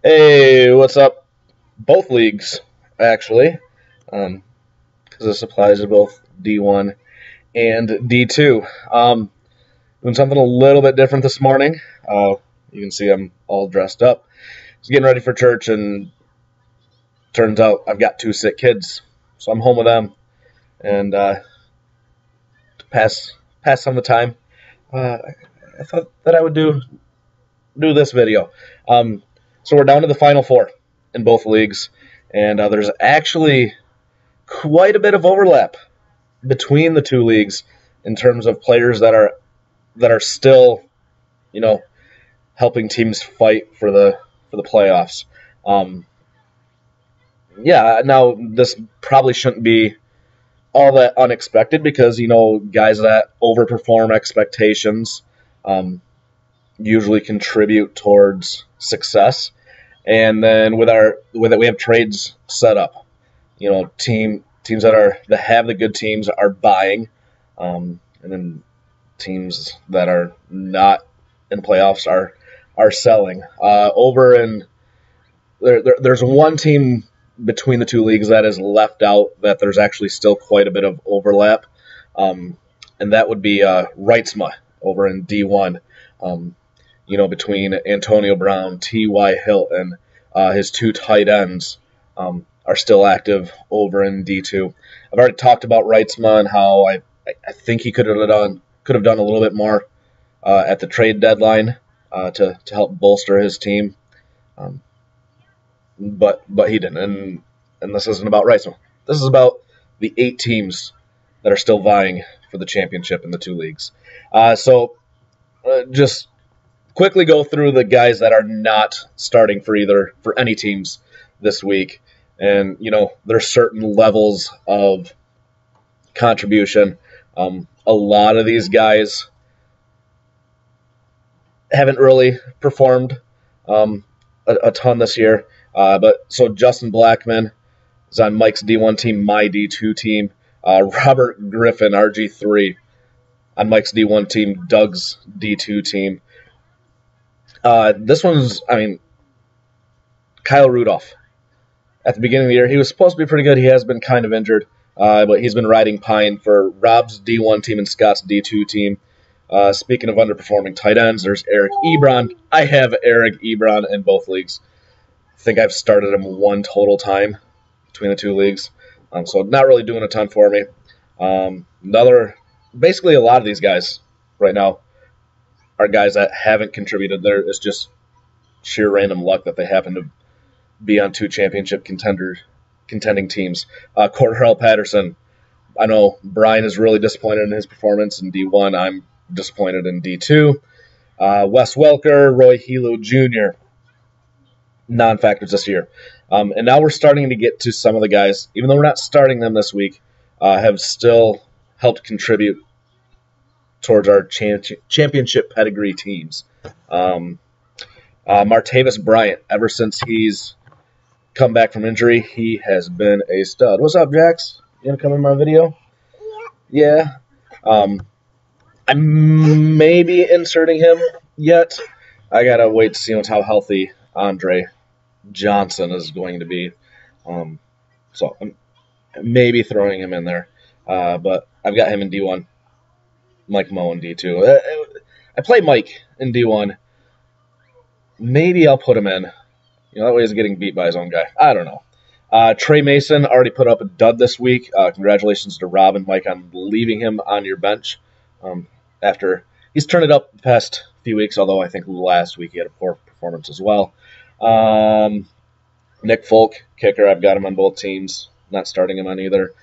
Hey, what's up? Both leagues, actually, because this applies to both D1 and D2. Doing something a little bit different this morning. You can see I'm all dressed up. Just getting ready for church, and turns out I've got two sick kids, so I'm home with them, and to pass some of the time, uh, I thought that I would do this video. Um, so we're down to the final four in both leagues, and there's actually quite a bit of overlap between the two leagues in terms of players that are still, you know, helping teams fight for the playoffs. Um, yeah, now this probably shouldn't be all that unexpected because guys that overperform expectations um, usually contribute towards success. And then with it, we have trades set up. Teams that have the good teams are buying, and then teams that are not in playoffs are selling. There's one team between the two leagues that is left out that there's actually still quite a bit of overlap, and that would be Reitzma over in D1. Um, between Antonio Brown, T.Y. Hilton, his two tight ends are still active over in D2. I've already talked about Reitzma and how I think he could have done a little bit more at the trade deadline to help bolster his team, um, but he didn't. And this isn't about Reitzma. This is about the 8 teams that are still vying for the championship in the two leagues. Just quickly go through the guys that are not starting for any teams this week. And there's certain levels of contribution. A lot of these guys haven't really performed a ton this year. But so Justin Blackman is on Mike's D1 team, my D2 team. Robert Griffin, RG3, on Mike's D1 team, Doug's D2 team. This one's, Kyle Rudolph. At the beginning of the year, he was supposed to be pretty good. He has been kind of injured, but he's been riding pine for Rob's D1 team and Scott's D2 team. Speaking of underperforming tight ends, there's Eric Ebron. I have Eric Ebron in both leagues. I think I've started him one total time between the two leagues, so not really doing a ton for me. Basically, a lot of these guys right now are guys that haven't contributed. It's just sheer random luck that they happen to be on two championship contending teams. Cordell Patterson. I know Brian is really disappointed in his performance in D1. I'm disappointed in D2. Wes Welker, Roy Hilo Jr., non-factors this year. And now we're starting to get to some of the guys, even though we're not starting them this week, have still helped contribute towards our championship pedigree teams. Martavis Bryant, ever since he's come back from injury, he has been a stud. What's up, Jax? You gonna come in my video? Yeah. I may be inserting him yet. I gotta wait to see how healthy Andre Johnson is going to be. So I'm maybe throwing him in there. But I've got him in D1. Mike Moe in D2. I play Mike in D1. Maybe I'll put him in. That way he's getting beat by his own guy. I don't know. Trey Mason already put up a dud this week. Congratulations to Rob and Mike on leaving him on your bench after he's turned it up the past few weeks, although I think last week he had a poor performance as well. Nick Folk, kicker. I've got him on both teams. Not starting him on either.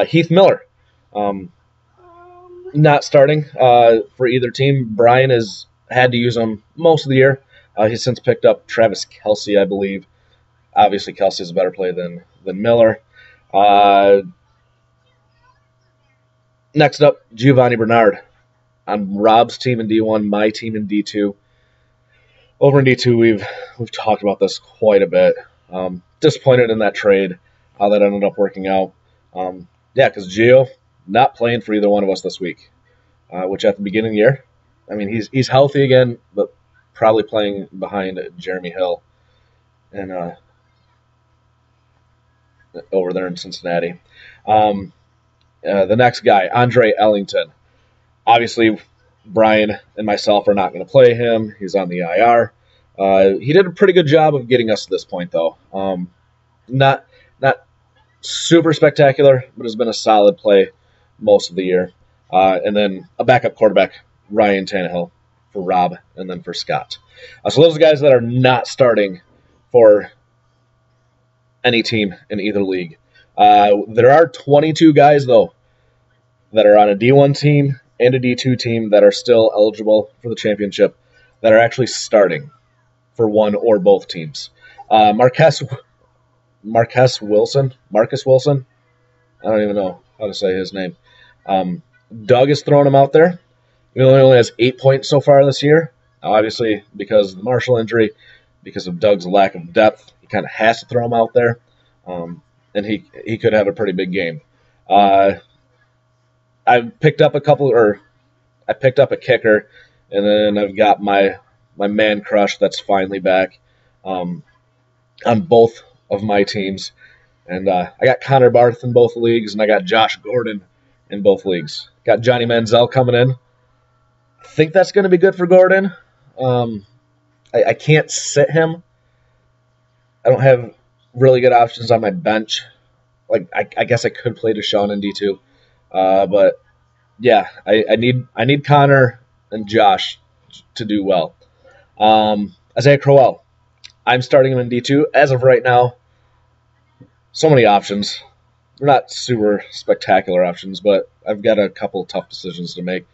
Heath Miller. Not starting for either team. Brian has had to use him most of the year. He's since picked up Travis Kelce, I believe. Obviously, Kelce is a better play than Miller. Next up, Giovanni Bernard on Rob's team in D1, my team in D2. Over in D2, we've talked about this quite a bit. Disappointed in that trade, how that ended up working out. Because Gio not playing for either one of us this week, which at the beginning of the year, he's healthy again, but probably playing behind Jeremy Hill and over there in Cincinnati. The next guy, Andre Ellington. Obviously, Brian and myself are not going to play him. He's on the IR. He did a pretty good job of getting us to this point, though. Not super spectacular, but has been a solid play most of the year. And then a backup quarterback, Ryan Tannehill, for Rob, and then for Scott. So those are guys that are not starting for any team in either league. There are 22 guys, though, that are on a D1 team and a D2 team that are still eligible for the championship that are actually starting for one or both teams. Marcus Wilson. I don't even know how to say his name. Doug is throwing him out there. He only has 8 points so far this year. Now, obviously, because of the Marshall injury, because of Doug's lack of depth, he kind of has to throw him out there. And he could have a pretty big game. I picked up a kicker, and then I've got my man crush that's finally back on both of my teams. And I got Connor Barth in both leagues, and I got Josh Gordon in both leagues. Got Johnny Manziel coming in. I think that's going to be good for Gordon. I can't sit him. I don't have really good options on my bench. Like I guess I could play Deshaun in D2, but yeah, I need Connor and Josh to do well. Isaiah Crowell, I'm starting him in D2 as of right now. So many options. They're not super spectacular options, but I've got a couple tough decisions to make.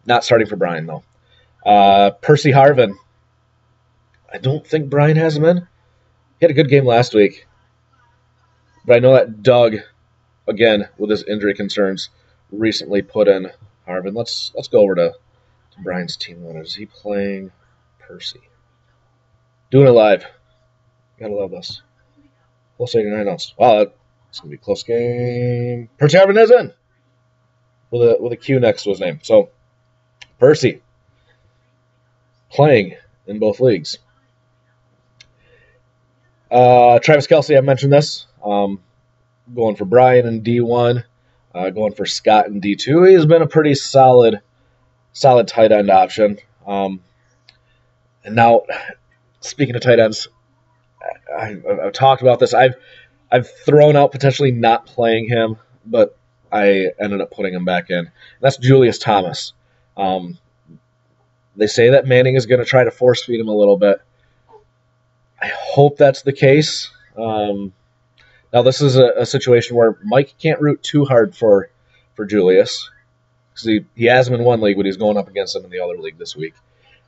Not starting for Brian, though. Percy Harvin. I don't think Brian has him in. He had a good game last week. But I know that Doug, again, with his injury concerns, recently put in Harvin. Let's go over to Brian's team winner. Is he playing Percy? Doing it live. Gotta love this. Plus 89 ounce. Wow, it's gonna be a close game. Percy Harvin is in with a Q next to his name. So Percy playing in both leagues. Travis Kelce, I mentioned this. Going for Brian in D1. Going for Scott in D2. He's been a pretty solid tight end option. And now, speaking of tight ends, I've talked about this. I've thrown out potentially not playing him, but I ended up putting him back in. That's Julius Thomas. They say that Manning is going to try to force feed him a little bit. I hope that's the case. Now, this is a situation where Mike can't root too hard for Julius, because he has him in one league, but he's going up against him in the other league this week.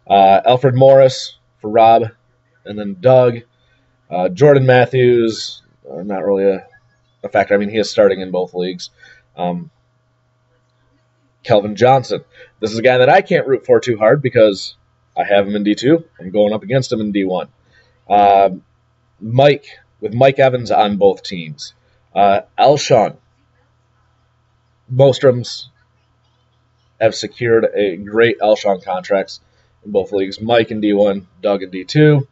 Alfred Morris for Rob, and then Doug. Jordan Matthews, not really a factor. I mean, he is starting in both leagues. Kelvin Johnson. This is a guy that I can't root for too hard because I have him in D2. I'm going up against him in D1. Mike, with Mike Evans on both teams. Alshon. Bostrom's have secured a great Alshon contracts in both leagues. Mike in D1, Doug in D2.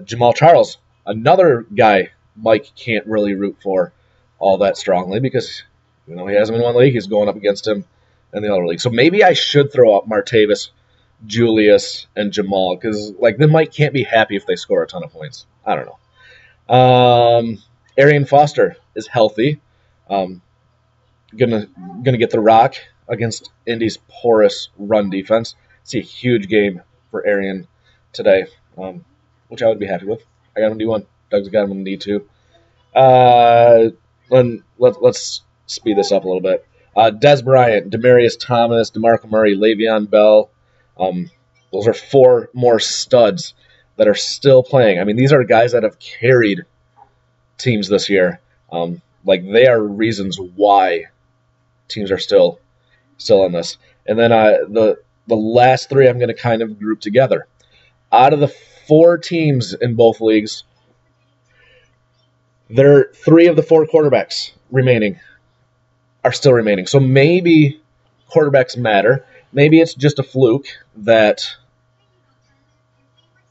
Jamal Charles, another guy Mike can't really root for all that strongly because he has him in one league. He's going up against him in the other league. So maybe I should throw out Martavis, Julius, and Jamal because then Mike can't be happy if they score a ton of points. I don't know. Arian Foster is healthy. Gonna get the rock against Indy's porous run defense. See a huge game for Arian today, which I would be happy with. I got him in D1. Doug's got him in D2. Let's speed this up a little bit. Des Bryant, Demarius Thomas, DeMarco Murray, Le'Veon Bell. Those are four more studs that are still playing. I mean, these are guys that have carried teams this year. They are reasons why teams are still on this. And then the last three I'm going to kind of group together. Out of the four teams in both leagues, there are three of the four quarterbacks are still remaining. So maybe quarterbacks matter. Maybe it's just a fluke that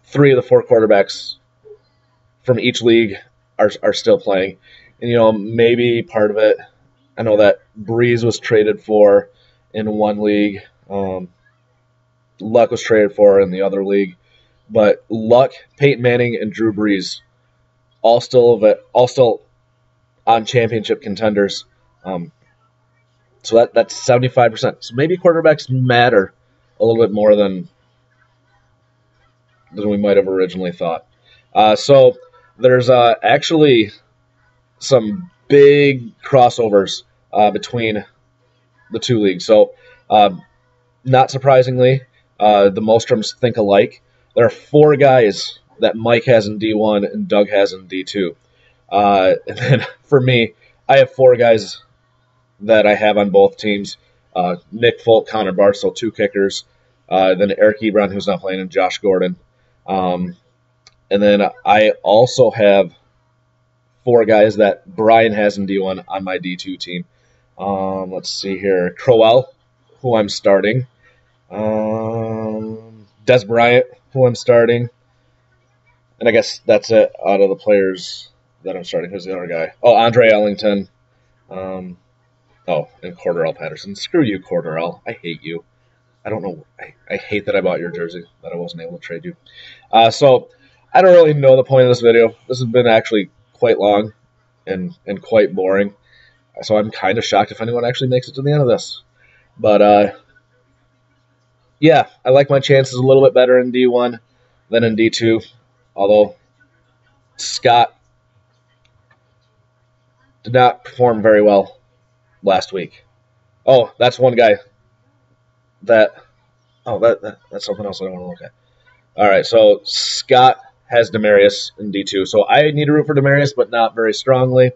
three of the four quarterbacks from each league are still playing. And, maybe part of it, I know that Breeze was traded for in one league. Luck was traded for in the other league. But Luck, Peyton Manning, and Drew Brees all still on championship contenders. So that's 75%. So maybe quarterbacks matter a little bit more than we might have originally thought. So there's actually some big crossovers between the two leagues. So not surprisingly, the Mostroms think alike. There are 4 guys that Mike has in D1 and Doug has in D2. And then for me, I have 4 guys that I have on both teams. Nick Folk, Connor Barstow, 2 kickers. Then Eric Ebron, who's not playing, and Josh Gordon. And then I also have 4 guys that Brian has in D1 on my D2 team. Let's see here. Crowell, who I'm starting. Des Bryant, who I'm starting. And I guess that's it out of the players that I'm starting. Who's the other guy? Oh, Andre Ellington. And Cordarrelle Patterson. Screw you, Cordarrelle. I hate you. I don't know. I hate that I bought your jersey, that I wasn't able to trade you. So I don't really know the point of this video. This has been actually quite long and quite boring. So I'm kind of shocked if anyone actually makes it to the end of this. But yeah, I like my chances a little bit better in D1 than in D2. Although Scott did not perform very well last week. Oh, that's one guy that's something else I don't want to look at. All right, so Scott has Demarius in D2. So I need to root for Demarius, but not very strongly.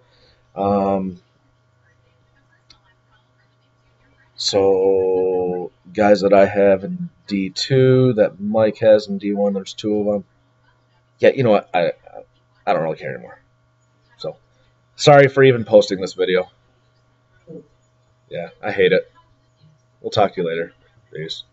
So guys that I have in D2 that Mike has in D1, there's 2 of them. Yeah, you know what? I don't really care anymore. So sorry for even posting this video. Yeah, I hate it. We'll talk to you later. Peace.